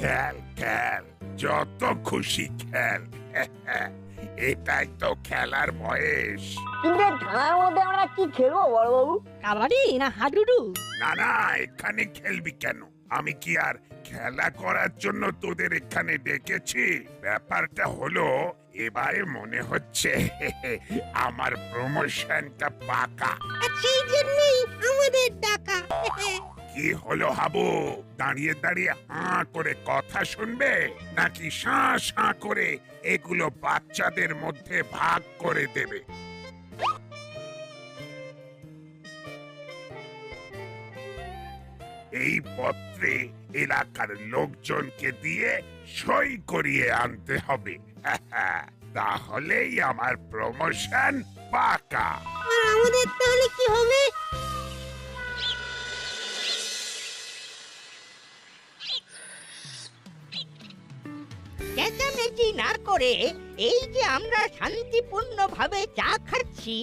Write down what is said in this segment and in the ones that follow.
খেল খেল, যত খুশি খেল। এটাই তো খেলার বয়স। কিন্তু খেলার মধ্যে আমরা কি খেলবো বড়বাবু? কাবাডি না হাডুডু? না না, এখানে খেলবি কেন? আমি কি আর খেলা করার জন্য তোদের এখানে ডেকেছি? ব্যাপারটা হলো, এবারে মনে হচ্ছে আমার প্রমোশনটা পাকা। সেই জন্যই আমাদের ডাকা। কি হলো হাবু, দাঁড়িয়ে দাঁড়িয়ে হাঁ করে কথা শুনবে, নাকি শাঁ শাঁ করে এগুলো বাচ্চাদের মধ্যে ভাগ করে দেবে? এই পত্রে এলাকার লোকজনকে দিয়ে সই করিয়ে আনতে হবে। তাহলেই আমার প্রমোশন পাকা। আর আমাদের তাহলে কি হবে? চেঁচামেচি না করে এই যে আমরা শান্তিপূর্ণভাবে চা খাচ্ছি,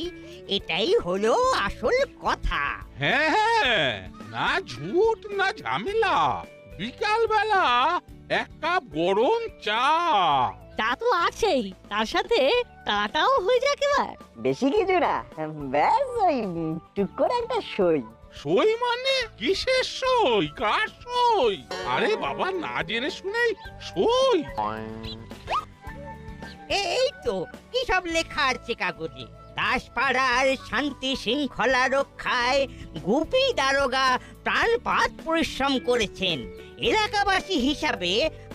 এটাই হলো আসল কথা। হ্যাঁ হ্যাঁ, না ঝুট না ঝামেলা, বিকাল বেলা এক কাপ গরম চা। তা তো আছেই, তার সাথে টাটাও হয়ে যাক এবার। বেশি কিছু না, ব্যাস ওই টুক করে একটা সই। সই মানে কিসের সই, কার সই? আরে বাবা, না জেনে শুনেই সই। এই তো কি সব লেখা আছে কাগজে। দাসপাড়ার শান্তি শৃঙ্খলা রক্ষায় গুপি দারোগা প্রাণপাত পরিশ্রম করেছেন। এলাকাবাসী হিসাবে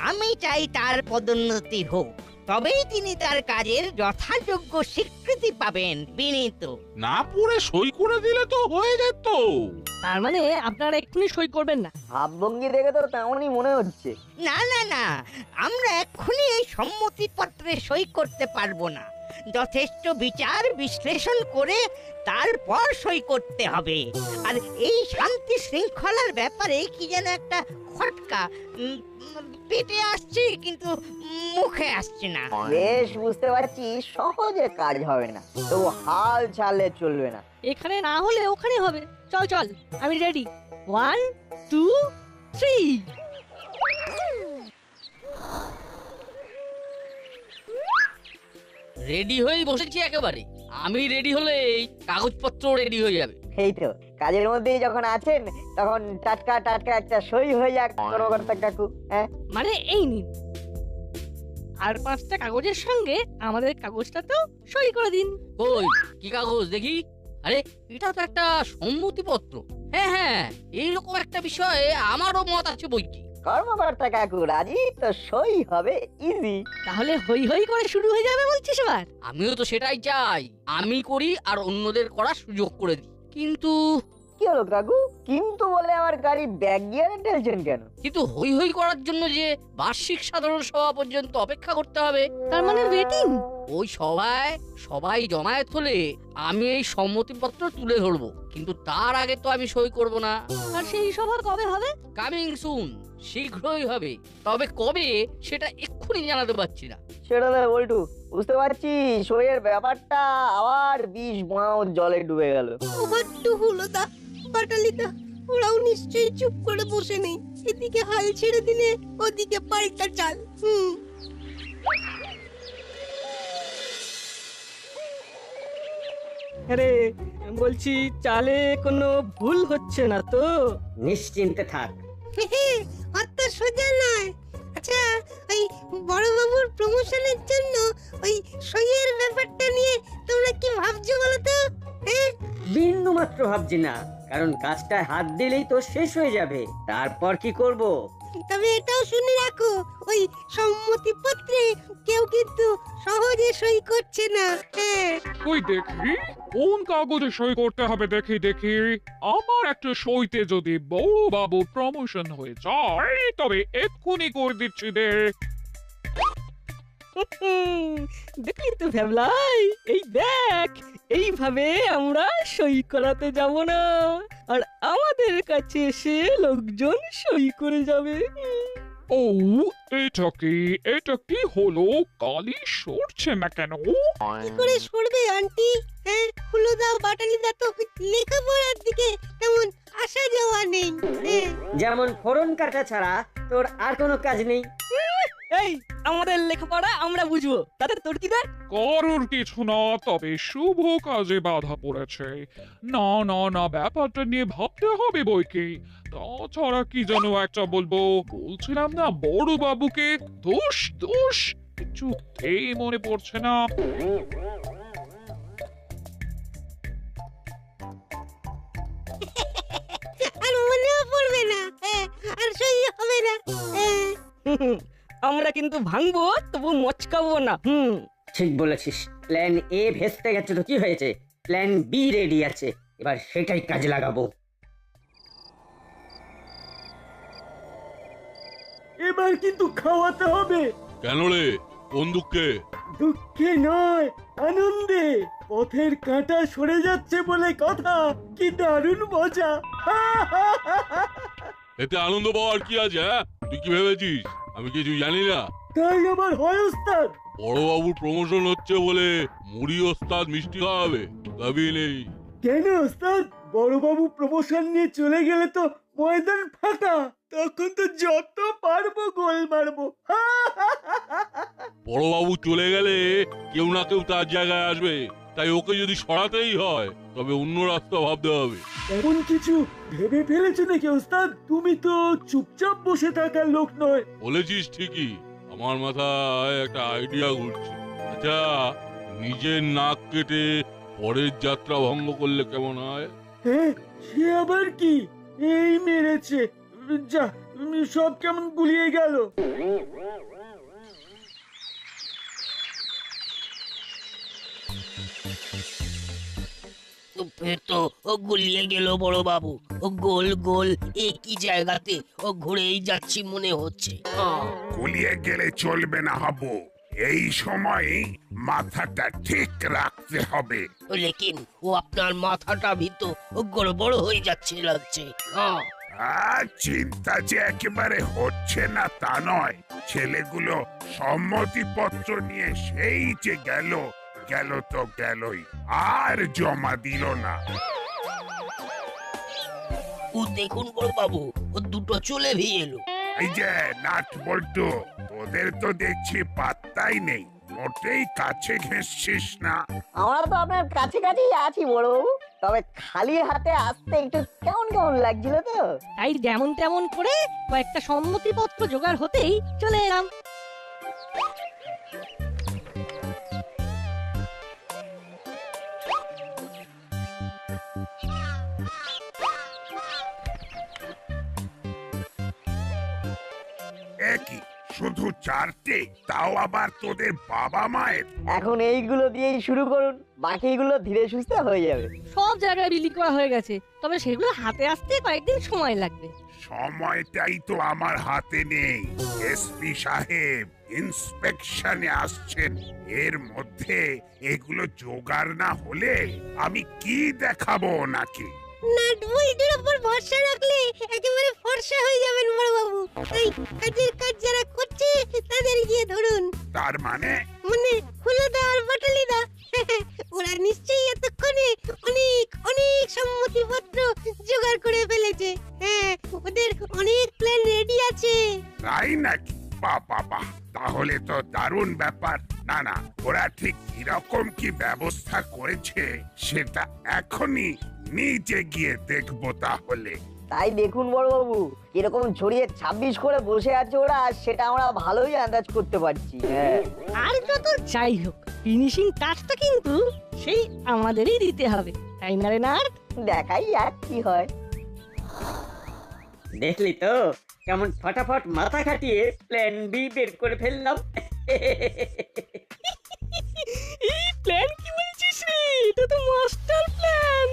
আমি চাই তার পদোন্নতি হোক, তবেই তিনি তার কাজের যথাযোগ্য স্বীকৃতি পাবেন। বিনীত। না পড়ে সই করে দিলে তো হয়ে যেত। তার মানে আপনারা এক্ষুনি সই করবেন না? ভাবভঙ্গি দেখে তো তেমনই মনে হচ্ছে। না না না, আমরা এক্ষুনি এই সম্মতিপত্রে সই করতে পারবো না। যথেষ্ট বিচার বিশ্লেষণ করে তারপর সই করতে হবে। আর এই শান্তি শৃঙ্খলার ব্যাপারে কি যেন একটা খটকা পেটে আসছে, কিন্তু মুখে আসছে না। বেশ বুঝতে পারছি সহজে কাজ হবে না, তো হাল চালে চলবে না। এখানে না হলে ওখানে হবে। চল চল, আমি রেডি। 1 2 3। রেডি হয়েই বসেছি একেবারে। আমি রেডি হলেই কাগজপত্র রেডি হয়ে যাবে। এই তো কাজের মধ্যেই যখন আছেন, তখন টাটকা টাটকা একটা সই হয়ে যাক কর্মকর্তা কাকু। হ্যাঁ, মানে এই নিন, আর 5টা কাগজের সঙ্গে আমাদের কাগজটাতেও সই করে দিন। কই, কি কাগজ দেখি? আরে, এটা তো একটা সম্মতিপত্র। হ্যাঁ হ্যাঁ, এইরকম একটা বিষয়ে আমারও মত আছে বই কি। কর্মকর্তা কাকু রাজি তো সই হবে ইজি। তাহলে হই হই করে শুরু হয়ে যাবে বলছিস এবার? আমিও তো সেটাই চাই, আমি করি আর অন্যদের করার সুযোগ করে দিই। কিন্তু কি হলো কাকু, কিন্তু বলে আমার গাড়ি ব্যাগ গিয়ারে ঠেলছেন কেন? কিন্তু হই হই করার জন্য যে বার্ষিক সাধারণ সভা পর্যন্ত অপেক্ষা করতে হবে। তার মানে ওয়েটিং? ওই সভায় সবাই জমায়েত হলে আমি এই সম্মতিপত্র তুলে ধরবো, কিন্তু তার আগে তো আমি সই করব না। আর সেই সভা কবে হবে? কামিং সুন, শীঘ্রই হবে, তবে কবে সেটা এক্ষুনি জানাতে পারছি না। সেটা না বল্টু, বুঝতে পারছি সইয়ের ব্যাপারটা আবার 20 মাও জলে ডুবে গেল। ওভারটু হলো দা, বাটালিদা, ওরাও নিশ্চয়ই চুপ করে বসে নেই। এদিকে হাল ছেড়ে দিলে ওদিকে পাল্টা চাল। আরে বলছি, চালে কোনো ভুল হচ্ছে না তো? নিশ্চিন্তে থাক। অত সোজা নয়। আচ্ছা, ওই বড়বাবুর প্রমোশনের জন্য ওই সইয়ের ব্যাপারটা নিয়ে তোমরা কি ভাবছো বলো তো? বিন্দু মাত্র ভাবছি না, কারণ কাজটায় হাত দিলেই তো শেষ হয়ে যাবে। তারপর কি করব? তবে এটাও শুনে রাখো, ওই সম্মতিপত্রে কেউ কিন্তু সহজে সই করছে না। ওই দেখি কোন কাগজে সই করতে হবে, দেখি দেখি। আমার একটা সইতে যদি বড় বাবু প্রমোশন হয়ে যায়, তবে এক্ষুনি করে দিচ্ছি দে। দেখলি তো ভ্যাবলাই, এই দেখ, এইভাবে আমরা সই করাতে যাব না, আর আমাদের কাছে এসে লোকজন সই করে যাবে। ও এটা কি হলো? কালি সরছে না কেন? কি করে সরবে আন্টি? হ্যাঁ, হুলুদা বাটালিদা তো লেখাপড়ার দিকে তেমন আসা যাওয়া নেই। হ্যাঁ। যেমন ফোড়ন কাটা ছাড়া তোর আর কোনো কাজ নেই। এই আমাদের লেখাপড়া আমরা বুঝবো, তাতে তোর কি দেয়? কারোর কিছু না, তবে শুভ কাজে বাধা পড়েছে। না না না, ব্যাপারটা নিয়ে ভাবতে হবে বইকি। তাছাড়া কি যেন একটা বলছিলাম না বড় বাবুকে? দোষ দোষ কিছুতেই মনে পড়ছে না। আর মনেও পড়বে না। হ্যাঁ, আর সই হবে না। হ্যাঁ। আমরা কিন্তু ভাঙবো, তবু মচকাবো না। ঠিক বলেছিস। প্ল্যান এ ভেস্তে গেছে তো কি হয়েছে, প্ল্যান বি রেডি আছে, এবার সেটাই কাজে লাগাবো। এবার কিন্তু খাওয়াতে হবে। কেন রে, কোন দুঃখে? দুঃখে নয়, আনন্দে। পথের কাঁটা সরে যাচ্ছে বলে কথা। কি দারুণ মজা! এতে আনন্দ পাওয়ার কি আছে? হ্যাঁ, তুই কি ভেবেছিস আমি কিছু জানি না? তাই আবার হয় ওস্তাদ? বড়বাবুর প্রমোশন হচ্ছে বলে মুড়ি ওস্তাদ মিষ্টি খাওয়াবে, দাবি নেই। কেন ওস্তাদ? বড়বাবু প্রমোশন নিয়ে চলে গেলে তো ময়দান ফাঁকা, তখন তো যত পারবো গোল মারবো। বড়বাবু চলে গেলে কেউ না কেউ তার জায়গায় আসবে, তাই ওকে যদি সরাতেই হয় তবে অন্য রাস্তা ভাবতে হবে। এমন কিছু ভেবে ফেলেছো নাকি ওস্তাদ? তুমি তো চুপচাপ বসে থাকার লোক নয়। বলেছিস ঠিকই, আমার মাথায় একটা আইডিয়া ঘুরছে। আচ্ছা, নিজের নাক কেটে পরের যাত্রা ভঙ্গ করলে কেমন হয়? হ্যাঁ, সে আবার কি? এই মেরেছে যা, সব কেমন গুলিয়ে গেল। তো ও গুলিয়ে গেল বড় বাবু। ও গোল গোল একই জায়গাতে ও ঘুরেই যাচ্ছি মনে হচ্ছে। গুলিয়ে গেলে চলবে না হাবু, এই সময় মাথাটা ঠিক রাখতে হবে। লেকিন ও আপনার মাথাটা ভিতর ও গড়বড় হয়ে যাচ্ছে লাগছে। আর চিন্তা যে একেবারে হচ্ছে না তা নয়, ছেলেগুলো সম্মতিপত্র নিয়ে সেই যে গেল তো গেলই, আর জমা দিল না। ও দেখুন বড় বাবু, ও দুটো চলে ভিয়ে এলো। এই যে নাট বল্টু, তোদের তো দেখছি পাত্তাই নেই, মোটেই কাছে ঘেঁষছিস না। আমরা তো আপনার কাছে কাছেই আছি বড়বাবু, তবে খালি হাতে আসতে একটু কেমন কেমন লাগছিল তো, তাই যেমন তেমন করে কয়েকটা সম্মতিপত্র জোগাড় হতেই চলে এলাম। একই শুধু চারটে, তাও আবার তোদের বাবা মায়ের। এখন এইগুলো দিয়েই শুরু করুন, বাকিগুলো ধীরে সুস্থে হয়ে যাবে। সব জায়গায় বিলি করা হয়ে গেছে, তবে সেগুলো হাতে আসতে কয়েকদিন সময় লাগবে। সময়টাই তো আমার হাতে নেই। এসপি সাহেব ইন্সপেকশনে আসছেন, এর মধ্যে এগুলো জোগাড় না হলে আমি কি দেখাবো নাকি? নাট বল্টুর উপর ভরসা রাখলে একেবারে ফর্সা হয়ে যাবেন বড় বাবু। তাই কাজের কাজ যারা করছে তাদের গিয়ে ধরুন। তার মানে হুলুদা আর বাটালিদা ওরা নিশ্চয়ই এতক্ষণে অনেক অনেক সম্মতিপত্র জোগাড় করে ফেলেছে। হ্যাঁ, ওদের অনেক প্ল্যান রেডি আছে। তাই নাকি? বাবা, তাহলে তো দারুণ ব্যাপার। না না, ওরা ঠিক কিরকম কি ব্যবস্থা করেছে সেটা এখনই নিচে গিয়ে দেখবো তাহলে। তাই দেখুন বড়বাবু, কিরকম ছড়িয়ে 26 করে বসে আছে ওরা, সেটা আমরা ভালোই আন্দাজ করতে পারছি। হ্যাঁ, আর যত যাই হোক, ফিনিশিং টাচটা কিন্তু সেই আমাদেরই দিতে হবে, তাই না রে নাট? দেখাই আর কি হয়। দেখলি তো কেমন ফটাফট মাথা খাটিয়ে প্ল্যান বি বের করে ফেললাম। এই প্ল্যান কি বলছিস রে? এটা তো মাস্টার প্ল্যান।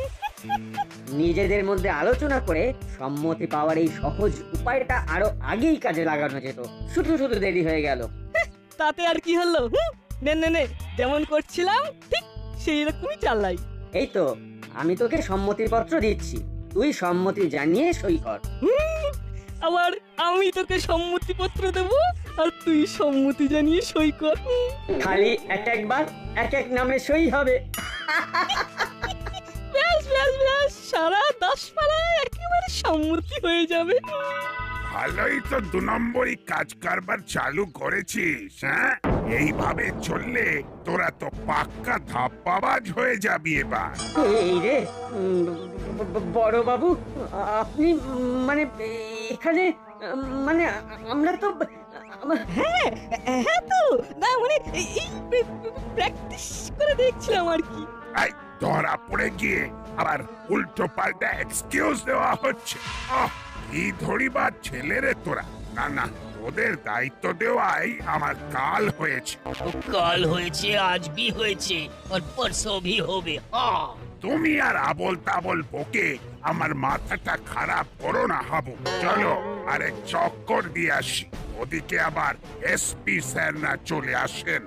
নিজেদের মধ্যে আলোচনা করে সম্মতি পাওয়ার এই সহজ উপায়টা আরো আগেই কাজে লাগানো যেত, শুধু শুধু দেরি হয়ে গেল। তাতে আর কি হলো? নে যেমন করছিলাম ঠিক সেই রকমই চালাই। এই তো আমি তোকে সম্মতিপত্র দিচ্ছি, তুই সম্মতি জানিয়ে সই কর। আবার আমি তোকে সম্মতিপত্র দেব আর তুই সম্মতি জানিয়ে সই কর। খালি এক একবার এক এক নামে সই হবে। ব্যাস ব্যাস ব্যাস, সারা 10 পাড়ায় একেবারে সম্মতি হয়ে যাবে। ভালোই তো 2 নম্বরই কাজ কারবার চালু করেছিস। হ্যাঁ, এইভাবে চললে তোরা তো পাক্কা ধাপ্পাবাজ হয়ে যাবি এবার। এই রে বড় বাবু, আপনি মানে এখানে মানে আমরা তো হ্যাঁ হ্যাঁ তো না, মানে এই প্র্যাকটিস করে দেখছিলাম আর কি। এই ধরা পড়ে গিয়ে আবার উল্টো পাল্টা এক্সকিউজ দেওয়া হচ্ছে। কি ধরিবার ছেলেরে তোরা। না না, ওদের দায়িত্ব দেওয়াই আমার কাল হয়েছে। কাল হয়েছে, আজ भी হয়েছে, আর পরশো भी হবে। তুমি আর আবল তাবল বকে আমার মাথাটা খারাপ করো না হাবু। চলো আরেক চক্কর দিয়ে আসি, ওদিকে আবার এসপি স্যার না চলে আসেন।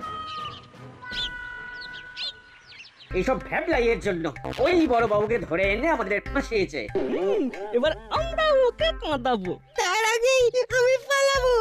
এইসব ভ্যাবলাইয়ের জন্য ওই বড় বাবুকে ধরে এনে আমাদের ফাঁসিয়েছে। এবার আমরা ওকে কাঁদাবো। তার আগেই আমি পালাবো।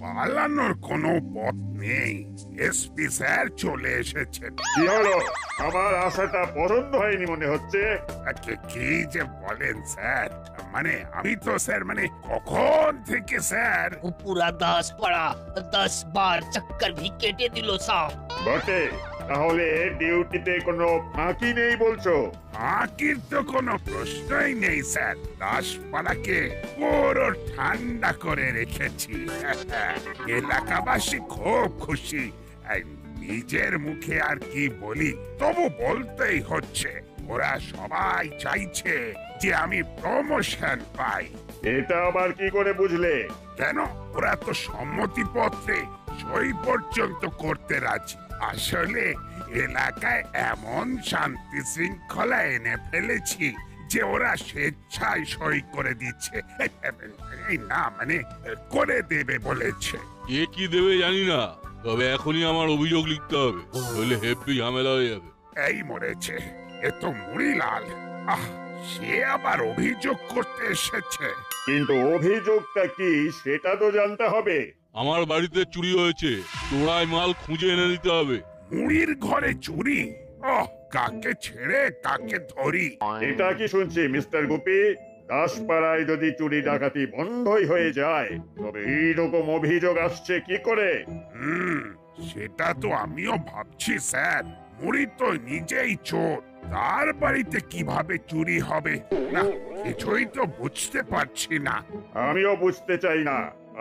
পালানোর কোনো পথ নেই, এসপি স্যার চলে এসেছেন। কি হলো? আমার আশাটা পছন্দ হয়নি মনে হচ্ছে। কি যে বলেন স্যার, মানে আমি তো স্যার মানে কখন থেকে স্যার পুরা 10 পাড়া 10 বার চক্কর भी কেটে দিল সাহ। বটে, তাহলে ডিউটিতে কোনো ফাঁকি নেই বলছো? ফাঁকির তো কোনো প্রশ্নই নেই স্যার, দাসপাড়াকে পুরো ঠান্ডা করে রেখেছি। এলাকাবাসী খুব খুশি। নিজের মুখে আর কি বলি, তবু বলতেই হচ্ছে। ওরা সবাই চাইছে যে আমি প্রমোশন পাই। এটা আবার কি করে বুঝলে? কেন, ওরা তো সম্মতিপত্রে সই পর্যন্ত করতে রাজি। আসলে এলাকায় এমন শান্তি শৃঙ্খলা এনে ফেলেছি যে ওরা স্বেচ্ছায় সই করে দিচ্ছে। এই না মানে করে দেবে বলেছে। কে কি দেবে জানি না, তবে এখনই আমার অভিযোগ লিখতে হবে, নইলে হেব্বি ঝামেলা হয়ে যাবে। এই মরেছে, এ তো মুড়িলাল। সে আবার অভিযোগ করতে এসেছে। কিন্তু অভিযোগটা কি সেটা তো জানতে হবে। আমার বাড়িতে চুরি হয়েছে, চোরাই মাল খুঁজে এনে দিতে হবে। মুড়ির ঘরে চুরি? কাকে ছেড়ে কাকে ধরি। এটা কি শুনছি মিস্টার গুপি? দাসপাড়ায় যদি চুরি ডাকাতি বন্ধই হয়ে যায়, তবে এইরকম অভিযোগ আসছে কি করে? সেটা তো আমিও ভাবছি স্যার। মুড়ি তো নিজেই চোর, তার বাড়িতে কিভাবে চুরি হবে? না, কিছুই তো বুঝতে পারছি না। আমিও বুঝতে চাই না।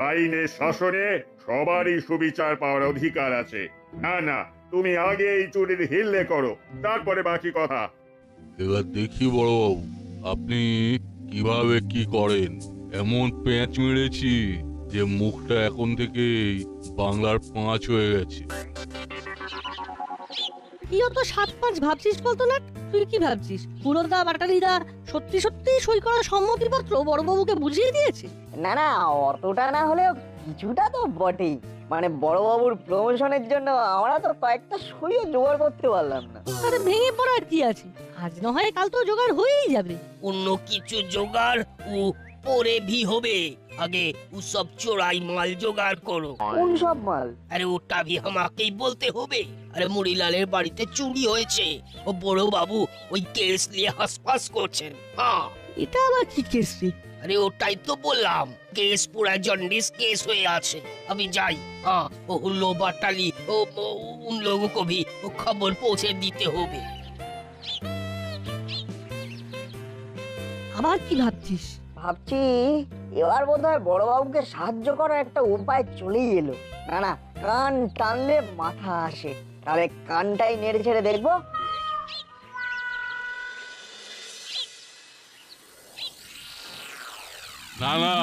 আইনে শাসনে সবারই সুবিচার পাওয়ার অধিকার আছে। না না, তুমি আগে এই চুরির হিল্লে করো, তারপরে বাকি কথা। এবার দেখি বড়বাবু, আপনি কিভাবে কি করেন। এমন পেঁচ মেরেছি যে মুখটা এখন থেকেই বাংলার 5 হয়ে গেছে। কি অত 7-5 ভাবছিস বলতো না? তুই কি ভাবছিস পুরোদা বাটালিদা সত্যি সত্যি সই করা সম্মতিপত্র বড়বাবুকে বুঝিয়ে দিয়েছে? না না, অতটা না হলেও কিছুটা তো বটেই। মানে বড়বাবুর প্রমোশনের জন্য আমরা তো কয়েকটা সইও জোগাড় করতে পারলাম না। আরে ভেঙে পড়ার কি আছে, আজ না হয় কাল তো জোগাড় হয়েই যাবে। অন্য কিছু জোগাড় ও পরে भी হবে, আগে ও সব চোরাই মাল জোগাড় করো। কোন সব মাল? আরে ওটা भी আমাকেই বলতে হবে। আরে মুড়িলালের বাড়িতে চুরি হয়েছে, ও বড় বাবু ওই কেস নিয়ে হাসপাস করছেন। এটা আবার কি কেস রে? আরে ওটাই তো বললাম, কেস পুরা জন্ডিস কেস হয়ে আছে। আমি যাই। ও হুল্লো বাটালি ও उन लोगों को भी वो खबर पहुंचे দিতে হবে। আবার কি ভাবছিস? ভাবছি এবার বোধহয় বড়বাবুকে সাহায্য করার একটা উপায় চলেই এলো। না না, কান টানলে মাথা আসে। তাহলে কানটাই নেড়ে ছেড়ে দেখবো। না না,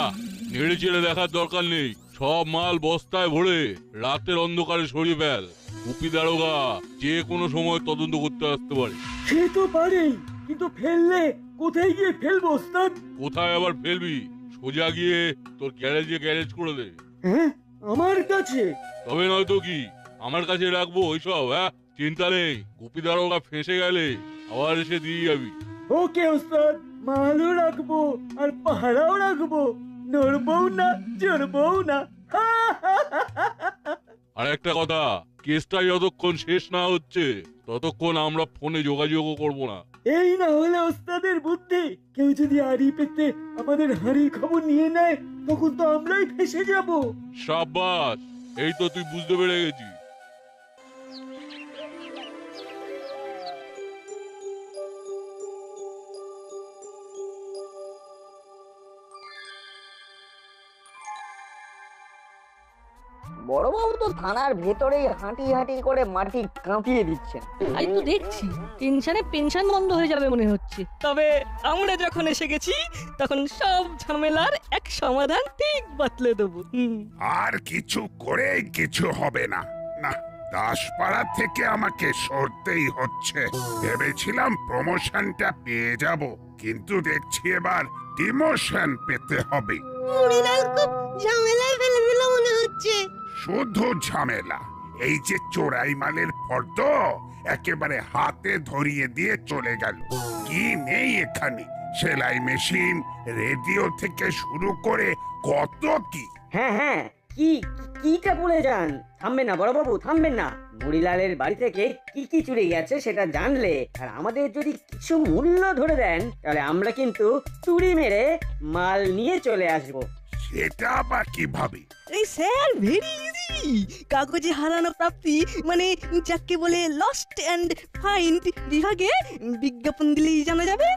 নেড়ে চেড়ে দেখার দরকার নেই। সব মাল বস্তায় ভরে রাতের অন্ধকারে সরিয়ে ফেল। গুপি দারোগা যে কোনো সময় তদন্ত করতে আসতে পারে। সে তো পারেই, কিন্তু ফেললে কোথায় গিয়ে ফেলবো ওস্তাদ? কোথায় আবার ফেলবি? সোজা গিয়ে তোর গ্যারেজে গ্যারেজ করে দে। হ্যাঁ, আমার কাছে? তবে নয়তো কি আমার কাছে রাখবো ওইসব? হ্যাঁ, চিন্তা নেই, গুপি দারোগা ফেঁসে গেলে আবার এসে দিয়ে যাবি। ওকে ওস্তাদ, মালও রাখবো আর পাহারাও রাখবো, নড়বও না চড়বও না। আর একটা কথা, কেসটা যতক্ষণ শেষ না হচ্ছে ততক্ষণ আমরা ফোনে যোগাযোগও করবো না। এই না হলে ওস্তাদের বুদ্ধি, কেউ যদি আড়ি পেতে আমাদের হাঁড়ির খবর নিয়ে নেয় তখন তো আমরাই ফেসে যাব। সাব্বাস, এই তো তুই বুঝতে পেরে গেছিস। বড়বাবু তো থানার ভেতরেই হাঁটি হাঁটি করে মাটি কাঁপিয়ে দিচ্ছেন। তাই তো দেখছি, টেনশনে পেনশন বন্ধ হয়ে যাবে মনে হচ্ছে। তবে আমরা যখন এসে গেছি তখন সব ঝামেলার এক সমাধান ঠিক বাতলে দেবো। আর কিছু করে কিছু হবে না। না, দাসপাড়া থেকে আমাকে সরতেই হচ্ছে। ভেবেছিলাম প্রমোশনটা পেয়ে যাব, কিন্তু দেখছি এবার ডিমোশন পেতে হবে। মুড়িলাল খুব ঝামেলায় ফেলে দিল মনে হচ্ছে। শুধু ঝামেলা। এই যে চোরাই মালের ফর্দ একেবারে হাতে ধরিয়ে দিয়ে চলে গেল। কি নেই এখানে? সেলাই মেশিন, রেডিও থেকে শুরু করে কত কি। হ্যাঁ হ্যাঁ, কিটা বলে যান। থামবেন না বড়বাবু, থামবেন না। মুড়িলালের বাড়ি থেকে কি কি চুরি গেছে সেটা জানলে আর আমাদের যদি কিছু মূল্য ধরে দেন তাহলে আমরা কিন্তু চুরি মেরে মাল নিয়ে চলে আসবো। সেটা আবার কিভাবে? এই স্যার, ভেরি ইজি। কাগজে হারানো প্রাপ্তি মানে যাকে বলে লস্ট এন্ড ফাইন্ড বিভাগে বিজ্ঞাপন দিলেই জানা যাবে।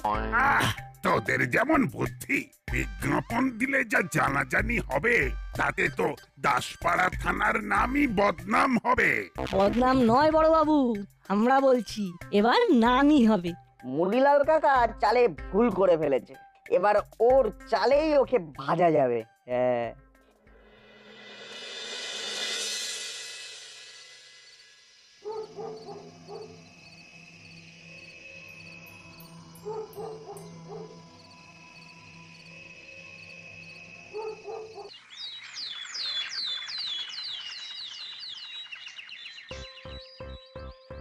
তোদের যেমন বুদ্ধি, বিজ্ঞাপন দিলে যা জানাজানি হবে তাতে তো দাসপাড়া থানার নামই বদনাম হবে। বদনাম নয় বড়বাবু, আমরা বলছি এবার নামই হবে। মুড়িলাল কাকা চালে ভুল করে ফেলেছে, এবার ওর চালেই ওকে ভাজা যাবে। হ্যাঁ,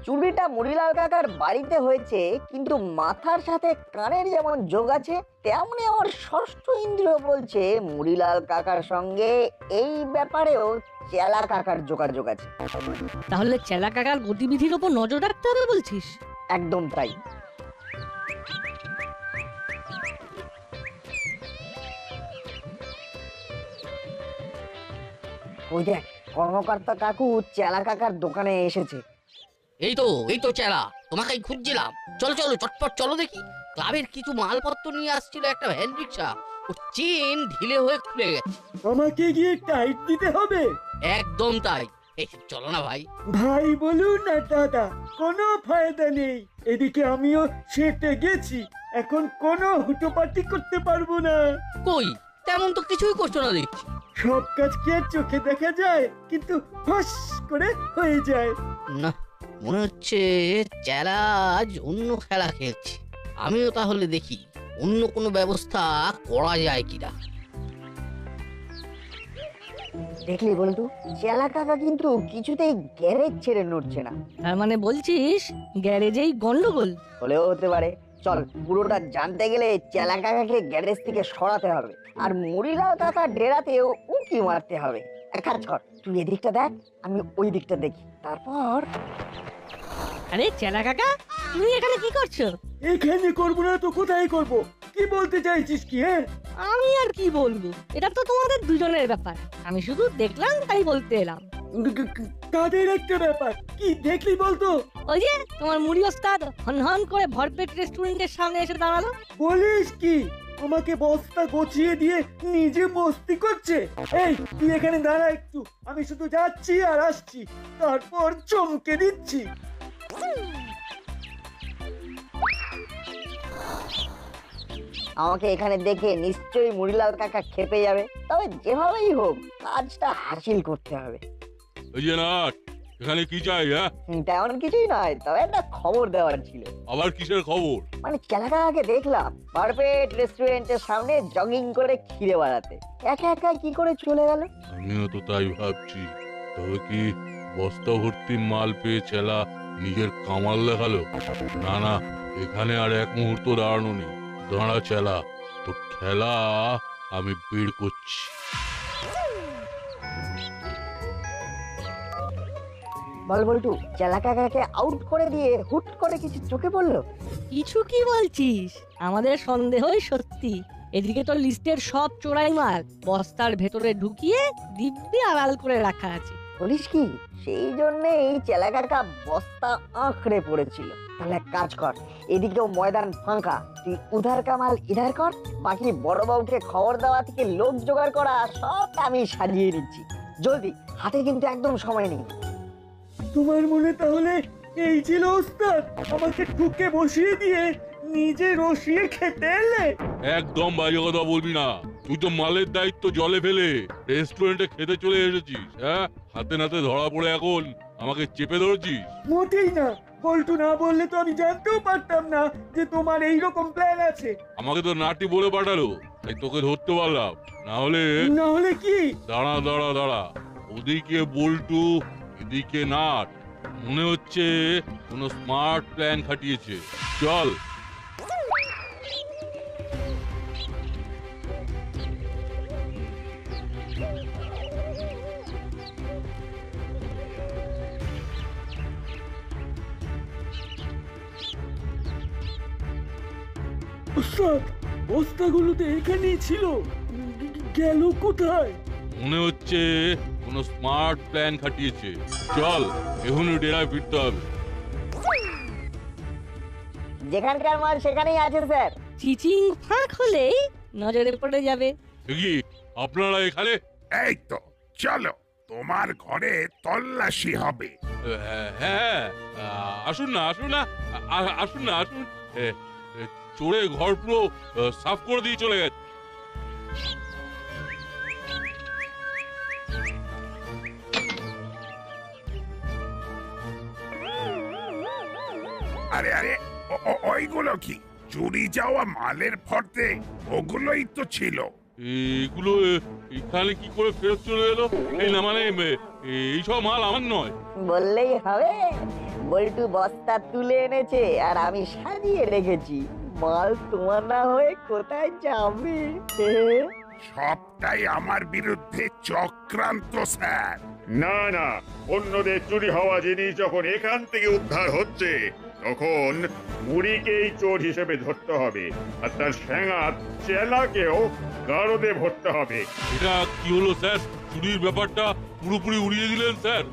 চুরিটা মুড়িলাল কাকার বাড়িতে হয়েছে, কিন্তু মাথার সাথে কানের যেমন যোগ আছে তেমনি আমার ষষ্ঠ ইন্দ্রিয় বলছে মুড়িলাল কাকার সঙ্গে এই ব্যাপারেও চেলা কাকার যোগাযোগ আছে। তাহলে চেলা কাকার গতিবিধির ওপর নজর রাখতে হবে বলছিস? একদম তাই। ওই দেখ, কর্মকর্তা কাকু চেলা কাকার দোকানে এসেছে। এই তো চেলা, তোমাকেই খুঁজছিলাম। চলো চলো, চটপট চলো দেখি। ক্লাবের কিছু মালপত্র নিয়ে আসছিল একটা ভ্যান রিক্সা, ওর চেন ঢিলে হয়ে খুলে গেছে। আমাকে গিয়ে টাইট দিতে হবে? একদম তাই। এই চলো না ভাই। ভাই বলুন না দাদা, কোনো ফায়দা নেই। এদিকে আমিও সেটে গেছি, এখন কোনো হুটোপাটি করতে পারবো না। কই, তেমন তো কিছুই করছো না দেখছি। সব কাজ কি আর চোখে দেখা যায়? কিন্তু ফস করে হয়ে যায়। না, মনে হচ্ছে চেলা আজ অন্য খেলা খেলছে। আমিও তাহলে দেখি অন্য কোনো ব্যবস্থা করা যায় কিনা। দেখলি বলতু, চেলা কাকা কিন্তু কিছুতেই গ্যারেজ ছেড়ে নড়ছে না। তার মানে বলছিস গ্যারেজেই গন্ডগোল? হলেও হতে পারে। চল, পুরোটা জানতে গেলে চেলা কাকাকে গ্যারেজ থেকে সরাতে হবে, আর মুড়িলাল কাকা ডেরাতেও উঁকি মারতে হবে। এক কাজ কর, তুই এদিকটা দেখ, আমি ওই দিকটা দেখি, তারপর। আরে চেলা কাকা, তুমি এখানে কি করছো? এখানে করবো না তো কোথায় করব? কি বলতে চাইছিস কি? হ্যাঁ, আমি আর কি বলবো, এটা তো তোমাদের দুজনের ব্যাপার। আমি শুধু দেখলাম তাই বলতে এলাম। তাদের একটা ব্যাপার। কি দেখলি বলতো? ওই যে তোমার মুড়ি ওস্তাদ হন হন করে ভরপেট রেস্টুরেন্টের সামনে এসে দাঁড়ালো। বলিস কি? আমাকে বস্তা গোছিয়ে দিয়ে নিজে মস্তি করছে। এই তুই এখানে দাঁড়া একটু, আমি শুধু যাচ্ছি আর আসছি, তারপর চমকে দিচ্ছি। আমাকে এখানে দেখে নিশ্চয়ই মুড়িলাল কাকা খেপে যাবে, তবে যেভাবেই হোক কাজটা হাসিল করতে হবে। এই যে নাট, এখানে কি চাই? হ্যাঁ, তেমন কিছুই নয়, তবে একটা খবর দেওয়ার ছিল। আবার কিসের খবর? মানে চেলাকাকে দেখলাম পারফেক্ট রেস্টুরেন্টের সামনে জগিং করে ঘিরে বেড়াতে। একা একা কি করে চলে গেল? আমিও তো তাই ভাবছি। তবে কি বস্তা ভর্তি মাল পেয়ে চেলা নিজের কামাল দেখালো? না না, এখানে আর এক মুহূর্ত দাঁড়ানো নেই। দাঁড়া চেলা, তো খেলা আমি বের করছি। বল বল্টু, চেলাকাকে আউট করে দিয়ে হুট করে কিছু চোখে পড়লো? কিছু কি বলছিস? আমাদের সন্দেহই সত্যি। এদিকে তো লিস্টের সব চোরাই মাল বস্তার ভেতরে ঢুকিয়ে দিব্যি আড়াল করে রাখা আছে। বলিস কি? সেই জন্যেই চেলাকাকা বস্তা আঁকড়ে পড়েছিল। তাহলে এক কাজ কর, এদিকেও ময়দান ফাঁকা, তুই উধার কামাল ইধার কর, বাকি বড়বাবুকে খবর দেওয়া থেকে লোক জোগাড় করা সব আমি সাজিয়ে নিচ্ছি। জলদি, হাতে কিন্তু একদম সময় নেই। তোমার মনে তাহলে এই ছিল ওস্তাদ, আমাকে ঠুকে বসিয়ে দিয়ে নিজে রসিয়ে খেতে এলে? একদম বাজে কথা বলবি না। তুই তো মালের দায়িত্ব জলে ফেলে রেস্টুরেন্টে খেতে চলে এসেছিস। হ্যাঁ, হাতে নাতে ধরা পড়ে এখন আমাকে চেপে ধরেছিস। মোটেই না, বল্টু না বললে তো আমি জানতেও পারতাম না যে তোমার এই রকম প্ল্যান আছে। আমাকে তো নাটি বলে পাঠালো, তাই তোকে ধরতে পারলাম। না হলে কি? দাঁড়া দাঁড়া দাঁড়া, ওদিকে বল্টু, এদিকে নাট। মনে হচ্ছে কোনো স্মার্ট প্ল্যান খাটিয়েছে। চল। ওস্তাদ, বস্তাগুলো তো এখানেই ছিল, গেল কোথায়? মনে হচ্ছে কোনো স্মার্ট প্ল্যান খাটিয়েছে। চল, এখনই ডেরায় ফিরতে হবে। যেখানকার মাল সেখানেই আছে স্যার। চিচিং ফাঁক হলেই নজরে পড়ে যাবে। কি আপনারা এখানে? এই তো চলো, তোমার ঘরে তল্লাশি হবে। হ্যাঁ, আসুন না আসুন না আসুন না আসুন। চোরে ঘর পুরো সাফ করে দিয়ে চলে গেছে। আরে আরে, ওইগুলো কি? চুরি যাওয়া মালের ফর্দে ওগুলোই তো ছিল। এগুলো এখানে কি করে ফেরত চলে এলো? এই না মানে এইসব মাল আমার নয়। বললেই হবে, বল্টু বস্তা তুলে এনেছে আর আমি সাজিয়ে রেখেছি। মাল তোমার না হয়ে কোথায় যাবে? সবটাই আমার বিরুদ্ধে চক্রান্ত স্যার। না না, অন্যদের চুরি হওয়া জিনিস যখন এখান থেকে উদ্ধার হচ্ছে তখন মুড়িকেই চোর হিসেবে ধরতে হবে, আর তার ঠ্যাঙাত চেলাকেও গারদে ভরতে হবে। এটা কি হলো স্যার? চুরির ব্যাপারটা পুরোপুরি উড়িয়ে দিলেন স্যার।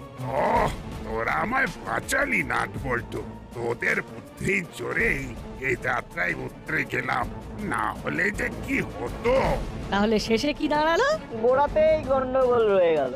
তোরা আমায় বাঁচালি নাট বল্টু। তোদের বুদ্ধির জোরেই এই যাত্রায় উতরে গেলাম, না হলে যে কি হতো। তাহলে শেষে কি দাঁড়ালো? গোড়াতেই গন্ডগোল রয়ে গেল।